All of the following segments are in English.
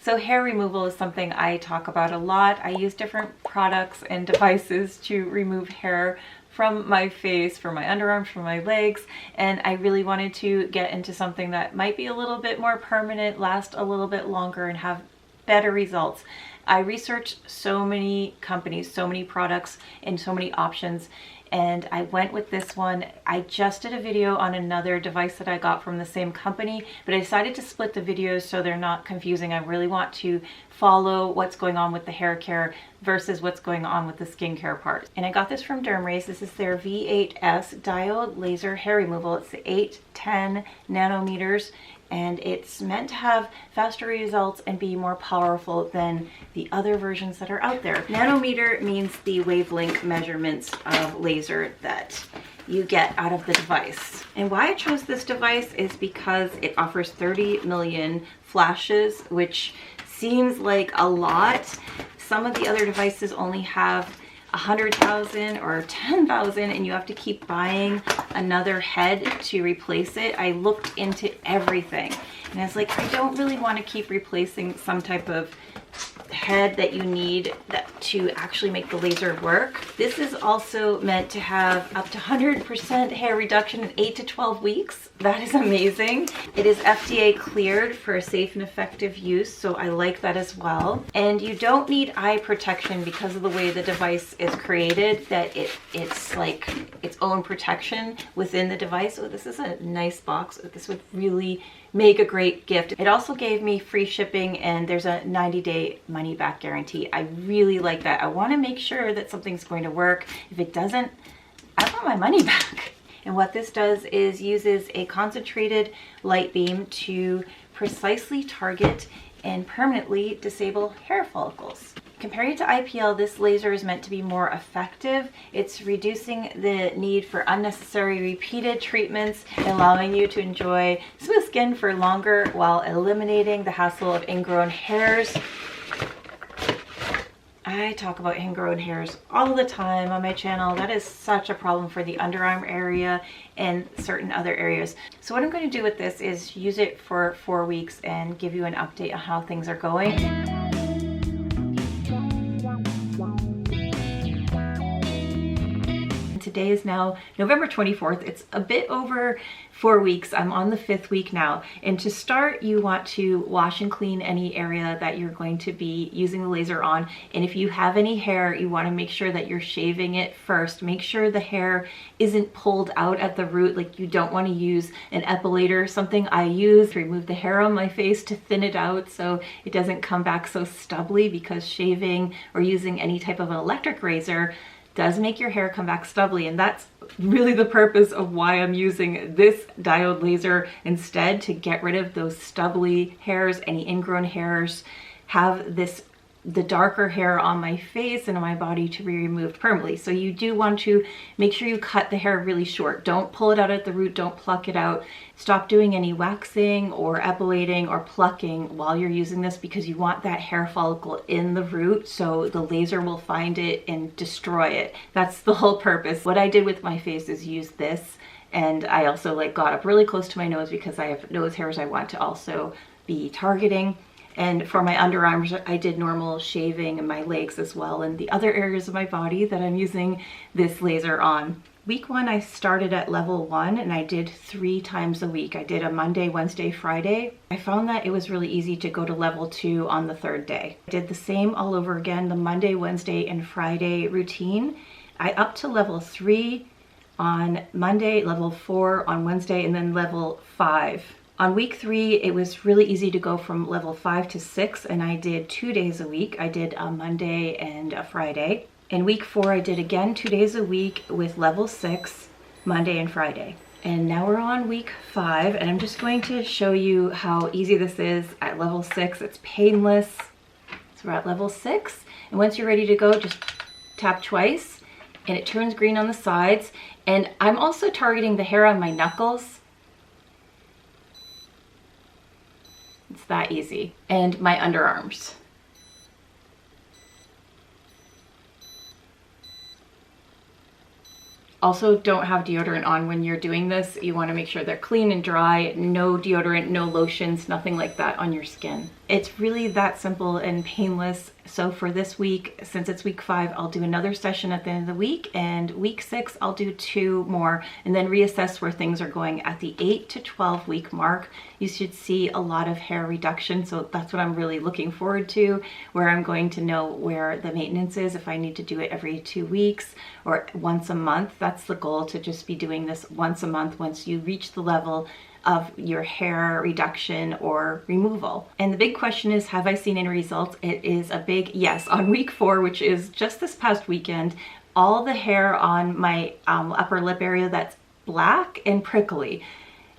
So hair removal is something I talk about a lot. I use different products and devices to remove hair from my face, from my underarms, from my legs, and I really wanted to get into something that might be a little bit more permanent, last a little bit longer, and have better results. I researched so many companies, so many products, and so many options, and I went with this one. I just did a video on another device that I got from the same company, but I decided to split the videos so they're not confusing. I really want to follow what's going on with the hair care versus what's going on with the skincare part. And I got this from DermRays. This is their V8S Diode Laser Hair Removal. It's 810 nanometers, and it's meant to have faster results and be more powerful than the other versions that are out there. Nanometer means the wavelength measurements of laser that you get out of the device. And why I chose this device is because it offers 30 million flashes, which seems like a lot. Some of the other devices only have 100,000 or 10,000, and you have to keep buying another head to replace it. I looked into everything, and I was like, I don't really want to keep replacing some type of head that you need to actually make the laser work. This is also meant to have up to 100% hair reduction in 8 to 12 weeks. That is amazing. It is FDA cleared for safe and effective use, so I like that as well. And you don't need eye protection because of the way the device is created, that it's like its own protection within the device. So this is a nice box. This would really make a great gift. It also gave me free shipping, and there's a 90-day money back guarantee. I really like that. I want to make sure that something's going to work. If it doesn't, I want my money back. And what this does is uses a concentrated light beam to precisely target and permanently disable hair follicles. Compared to IPL, this laser is meant to be more effective. It's reducing the need for unnecessary repeated treatments, allowing you to enjoy smooth skin for longer while eliminating the hassle of ingrown hairs. I talk about ingrown hairs all the time on my channel. That is such a problem for the underarm area and certain other areas. So what I'm going to do with this is use it for 4 weeks and give you an update on how things are going. Today is now November 24th. It's a bit over 4 weeks. I'm on the 5th week now. And to start, you want to wash and clean any area that you're going to be using the laser on. And if you have any hair, you want to make sure that you're shaving it first. Make sure the hair isn't pulled out at the root. Like, you don't want to use an epilator, something I use to remove the hair on my face to thin it out so it doesn't come back so stubbly, because shaving or using any type of an electric razor does make your hair come back stubbly, and that's really the purpose of why I'm using this diode laser instead, to get rid of those stubbly hairs, any ingrown hairs, have the darker hair on my face and on my body to be removed permanently. So you do want to make sure you cut the hair really short. Don't pull it out at the root, don't pluck it out. Stop doing any waxing or epilating or plucking while you're using this, because you want that hair follicle in the root so the laser will find it and destroy it. That's the whole purpose. What I did with my face is use this, and I also got up really close to my nose because I have nose hairs I want to also be targeting. And for my underarms, I did normal shaving, and my legs as well, and the other areas of my body that I'm using this laser on. Week 1, I started at level 1, and I did 3 times a week. I did a Monday, Wednesday, Friday. I found that it was really easy to go to level 2 on the 3rd day. I did the same all over again, the Monday, Wednesday, and Friday routine. I upped to level 3 on Monday, level 4 on Wednesday, and then level 5. On week 3, it was really easy to go from level 5 to 6, and I did 2 days a week. I did a Monday and a Friday. In week 4, I did again 2 days a week with level 6, Monday and Friday. And now we're on week 5, and I'm just going to show you how easy this is at level 6. It's painless. So we're at level 6, and once you're ready to go, just tap twice, and it turns green on the sides. And I'm also targeting the hair on my knuckles. It's that easy. And my underarms. Also, don't have deodorant on when you're doing this. You want to make sure they're clean and dry. No deodorant, no lotions, nothing like that on your skin. It's really that simple and painless. So for this week, since it's week 5, I'll do another session at the end of the week, and week 6 I'll do 2 more and then reassess where things are going. At the 8 to 12 week mark, you should see a lot of hair reduction. So that's what I'm really looking forward to, where I'm going to know where the maintenance is, if I need to do it every 2 weeks or once a month. That's the goal, to just be doing this once a month once you reach the level of your hair reduction or removal. And the big question is, have I seen any results? It is a big yes. On week 4, which is just this past weekend, all the hair on my upper lip area that's black and prickly,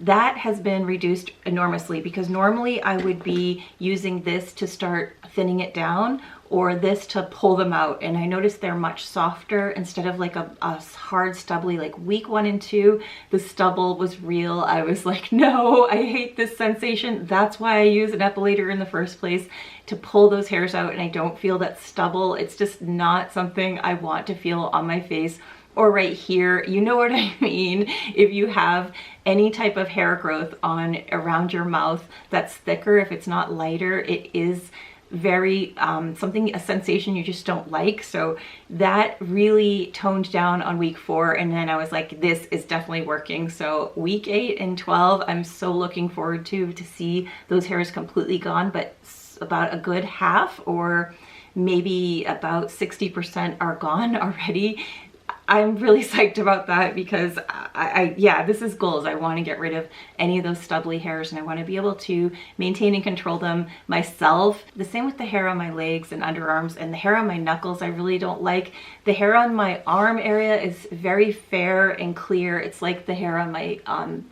that has been reduced enormously, because normally I would be using this to start thinning it down or this to pull them out. And I noticed they're much softer instead of like a hard stubbly. Like week 1 and 2, the stubble was real. I was like, no, I hate this sensation. That's why I use an epilator in the first place, to pull those hairs out, and I don't feel that stubble. It's just not something I want to feel on my face or right here. You know what I mean? If you have any type of hair growth on around your mouth that's thicker, if it's not lighter, it is very a sensation you just don't like. So that really toned down on week 4, and then I was like, this is definitely working. So week 8 and 12, I'm so looking forward to see those hairs completely gone, but about a good half, or maybe about 60% are gone already. I'm really psyched about that, because yeah, this is goals. I want to get rid of any of those stubbly hairs, and I want to be able to maintain and control them myself. The same with the hair on my legs and underarms, and the hair on my knuckles I really don't like. The hair on my arm area is very fair and clear. It's like the hair on my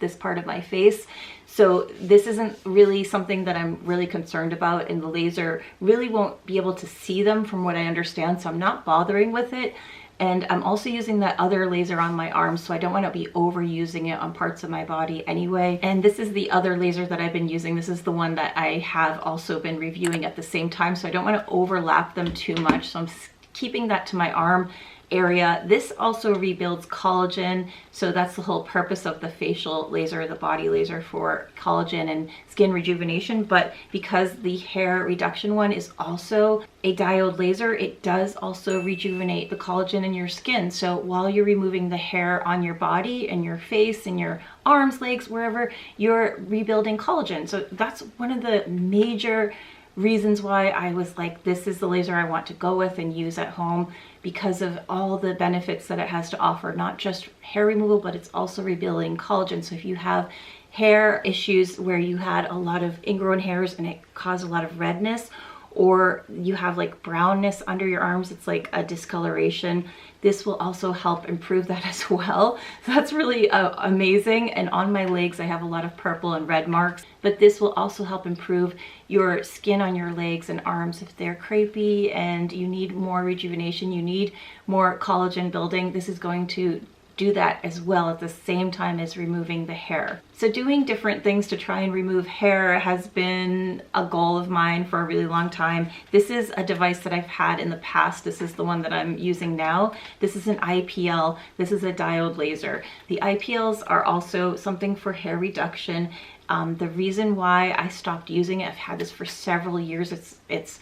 this part of my face. So this isn't really something that I'm really concerned about, and the laser really won't be able to see them from what I understand, so I'm not bothering with it. And I'm also using that other laser on my arm, so I don't want to be overusing it on parts of my body anyway. And this is the other laser that I've been using. This is the one that I have also been reviewing at the same time, so I don't want to overlap them too much. So I'm keeping that to my arm area. This also rebuilds collagen, so that's the whole purpose of the facial laser, the body laser, for collagen and skin rejuvenation. But because the hair reduction one is also a diode laser, it does also rejuvenate the collagen in your skin. So while you're removing the hair on your body and your face and your arms, legs, wherever, you're rebuilding collagen. So that's one of the major reasons why I was like, this is the laser I want to go with and use at home, because of all the benefits that it has to offer. Not just hair removal, but it's also rebuilding collagen. So if you have hair issues where you had a lot of ingrown hairs and it caused a lot of redness, or you have like brownness under your arms, it's like a discoloration, this will also help improve that as well. So that's really amazing. And on my legs, I have a lot of purple and red marks, but this will also help improve your skin on your legs and arms if they're crepey and you need more rejuvenation, you need more collagen building. This is going to do that as well at the same time as removing the hair. So doing different things to try and remove hair has been a goal of mine for a really long time. This is a device that I've had in the past. This is the one that I'm using now. This is an IPL. This is a diode laser. The IPLs are also something for hair reduction. The reason why I stopped using it, I've had this for several years. It's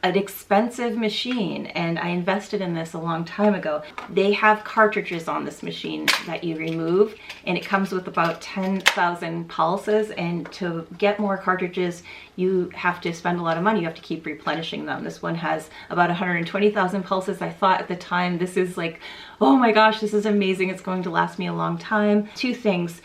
an expensive machine, and I invested in this a long time ago. They have cartridges on this machine that you remove, and it comes with about 10,000 pulses, and to get more cartridges you have to spend a lot of money. You have to keep replenishing them. This one has about 120,000 pulses. I thought at the time, this is like, oh my gosh, this is amazing, it's going to last me a long time. Two things.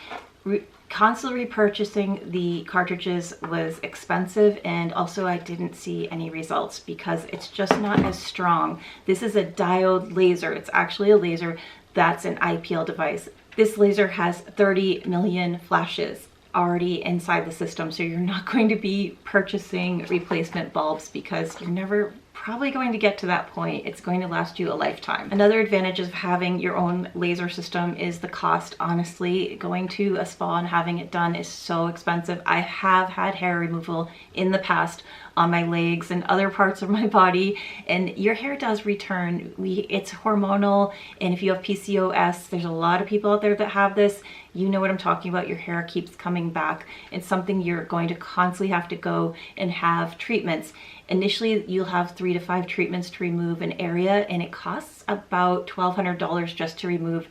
Constantly repurchasing the cartridges was expensive, and also I didn't see any results because it's just not as strong. This is a diode laser. It's actually a laser that's an IPL device. This laser has 30 million flashes already inside the system, so you're not going to be purchasing replacement bulbs because you're never probably going to get to that point. It's going to last you a lifetime. Another advantage of having your own laser system is the cost. Honestly, going to a spa and having it done is so expensive. I have had hair removal in the past on my legs and other parts of my body, and your hair does return. It's hormonal, and if you have PCOS, there's a lot of people out there that have this. You know what I'm talking about. Your hair keeps coming back. It's something you're going to constantly have to go and have treatments. Initially, you'll have 3 to 5 treatments to remove an area, and it costs about $1,200 just to remove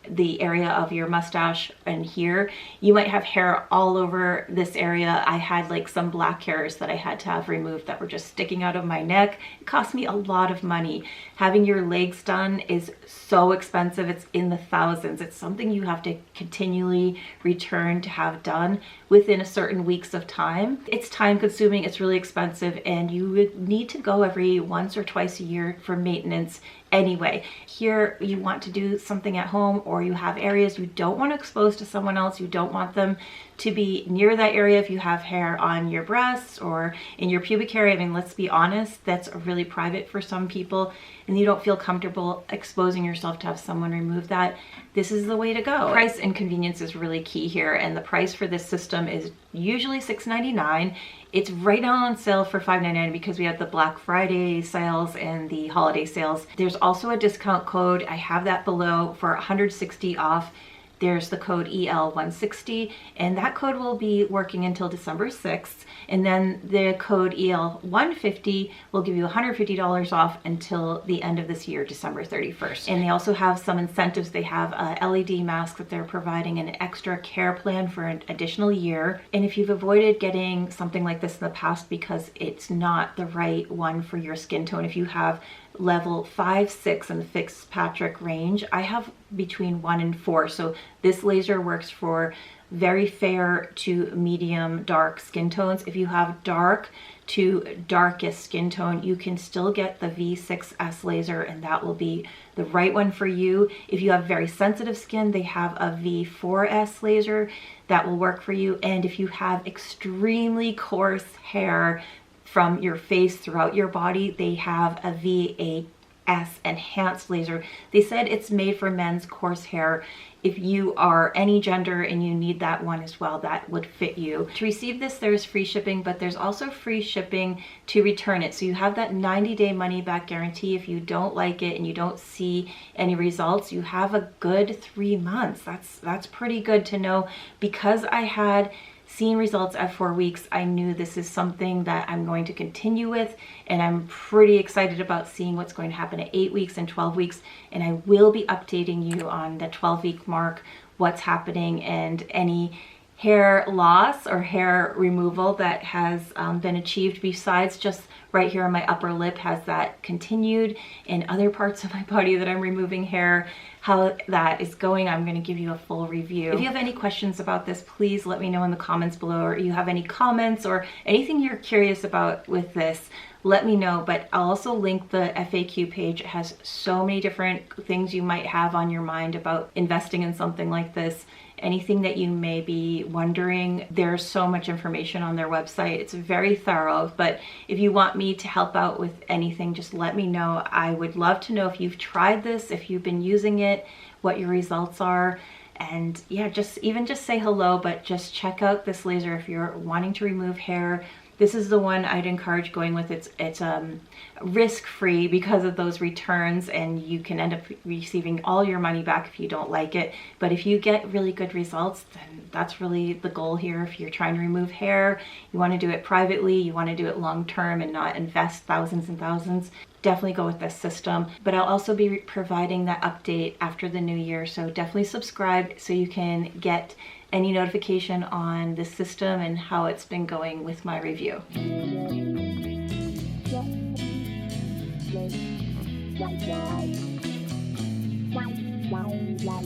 the area of your mustache and here. You might have hair all over this area. I had like some black hairs that I had to have removed that were just sticking out of my neck. It cost me a lot of money. Having your legs done is so expensive. It's in the thousands. It's something you have to continually return to have done within a certain weeks of time. It's time consuming, it's really expensive, and you would need to go every once or twice a year for maintenance anyway. Here you want to do something at home, or you have areas you don't want to expose to someone else. You don't want them to be near that area. If you have hair on your breasts or in your pubic area, I mean, let's be honest, that's really private for some people, and you don't feel comfortable exposing yourself to have someone remove that. This is the way to go. Price and convenience is really key here, and the price for this system is usually $6.99. It's right now on sale for $5.99 because we have the Black Friday sales and the holiday sales. There's also a discount code. I have that below for $160 off. There's the code EL160, and that code will be working until December 6th. And then the code EL150 will give you $150 off until the end of this year, December 31st. And they also have some incentives. They have a LED mask that they're providing, an extra care plan for an additional year. And if you've avoided getting something like this in the past because it's not the right one for your skin tone, if you have level 5, 6 in the Fitzpatrick range, I have between 1 and 4. So this laser works for very fair to medium dark skin tones. If you have dark to darkest skin tone, you can still get the V6S laser, and that will be the right one for you. If you have very sensitive skin, they have a V4S laser that will work for you. And if you have extremely coarse hair from your face throughout your body, they have a V8S enhanced laser. They said it's made for men's coarse hair. If you are any gender and you need that one as well, that would fit you. To receive this, there's free shipping, but there's also free shipping to return it. So you have that 90-day money back guarantee. If you don't like it and you don't see any results, you have a good 3 months. That's pretty good to know. Because I had seen results at 4 weeks, I knew this is something that I'm going to continue with, and I'm pretty excited about seeing what's going to happen at 8 weeks and 12 weeks, and I will be updating you on the 12-week mark, what's happening, and any hair loss or hair removal that has been achieved, besides just right here on my upper lip has that continued, and other parts of my body that I'm removing hair, how that is going. I'm going to give you a full review. If you have any questions about this, please let me know in the comments below, or you have any comments or anything you're curious about with this, let me know. But I'll also link the FAQ page. It has so many different things you might have on your mind about investing in something like this. Anything that you may be wondering, there's so much information on their website. It's very thorough, but if you want me to help out with anything, just let me know. I would love to know if you've tried this, if you've been using it, what your results are. And yeah, just say hello, but just check out this laser if you're wanting to remove hair. This is the one I'd encourage going with. It's risk-free because of those returns, and you can end up receiving all your money back if you don't like it. But if you get really good results, then that's really the goal here. If you're trying to remove hair, you want to do it privately, you want to do it long-term and not invest thousands and thousands, definitely go with this system. But I'll also be providing that update after the new year, so definitely subscribe so you can get any notification on this system and how it's been going with my review. Wow.